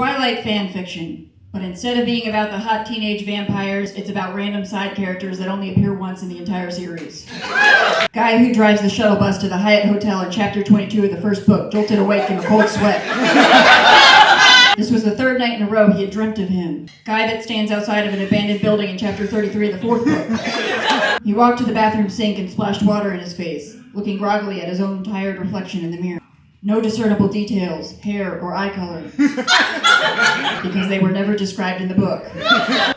Twilight fanfiction, but instead of being about the hot teenage vampires, it's about random side characters that only appear once in the entire series. Guy who drives the shuttle bus to the Hyatt Hotel in chapter 22 of the first book, jolted awake in a cold sweat. This was the third night in a row he had dreamt of him. Guy that stands outside of an abandoned building in chapter 33 of the fourth book. He walked to the bathroom sink and splashed water in his face, looking groggily at his own tired reflection in the mirror. No discernible details, hair, or eye color, because they were never described in the book.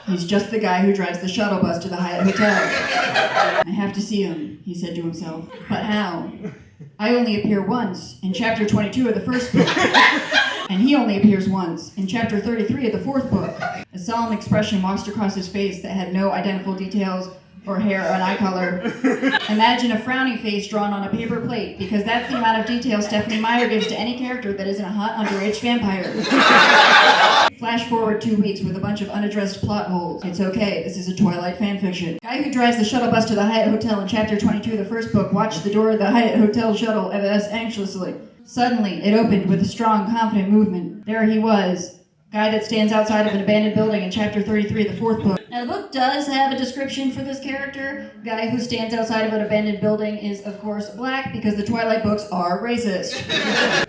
He's just the guy who drives the shuttle bus to the Hyatt Hotel. I have to see him, he said to himself. But how? I only appear once in chapter 22 of the first book, and he only appears once in chapter 33 of the fourth book. A solemn expression walked across his face that had no identifiable details or hair or an eye color. Imagine a frowny face drawn on a paper plate, because that's the amount of detail Stephanie Meyer gives to any character that isn't a hot underage vampire. Flash forward 2 weeks with a bunch of unaddressed plot holes. It's okay, this is a Twilight fanfiction. Guy who drives the shuttle bus to the Hyatt Hotel in chapter 22 of the first book watched the door of the Hyatt Hotel shuttle anxiously. Suddenly, it opened with a strong, confident movement. There he was. Guy that stands outside of an abandoned building in chapter 33 of the fourth book. Now, the book does have a description for this character. Guy who stands outside of an abandoned building is, of course, black, because the Twilight books are racist.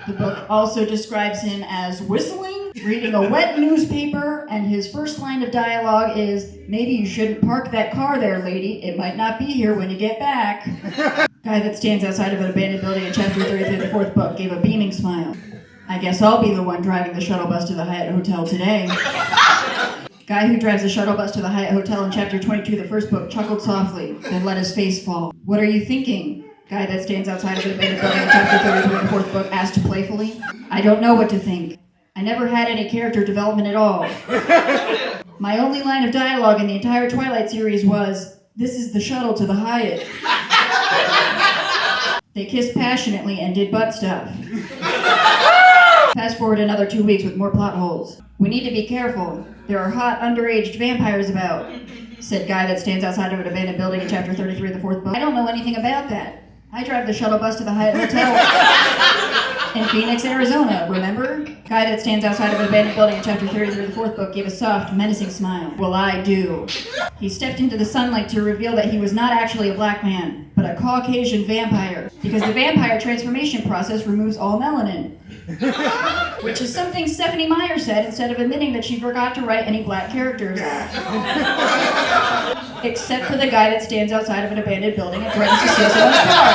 The book also describes him as whistling, reading a wet newspaper, and his first line of dialogue is, "Maybe you shouldn't park that car there, lady. It might not be here when you get back." Guy that stands outside of an abandoned building in chapter 33 of the fourth book gave a beaming smile. I guess I'll be the one driving the shuttle bus to the Hyatt Hotel today. Guy who drives the shuttle bus to the Hyatt Hotel in chapter 22 of the first book chuckled softly, then let his face fall. What are you thinking? Guy that stands outside of an abandoned building in chapter 33 of the fourth book asked playfully. I don't know what to think. I never had any character development at all. My only line of dialogue in the entire Twilight series was, "This is the shuttle to the Hyatt." They kissed passionately and did butt stuff. Fast forward another 2 weeks with more plot holes. We need to be careful. There are hot, underaged vampires about, said Guy that stands outside of an abandoned building in chapter 33 of the fourth book. I don't know anything about that. I drive the shuttle bus to the Hyatt Hotel in Phoenix, Arizona, remember? Guy that stands outside of an abandoned building in chapter 33 of the fourth book gave a soft, menacing smile. Well, I do. He stepped into the sunlight to reveal that he was not actually a black man, but a Caucasian vampire, because the vampire transformation process removes all melanin. Which is something Stephanie Meyer said instead of admitting that she forgot to write any black characters. Except for the guy that stands outside of an abandoned building and threatens to steal someone's car.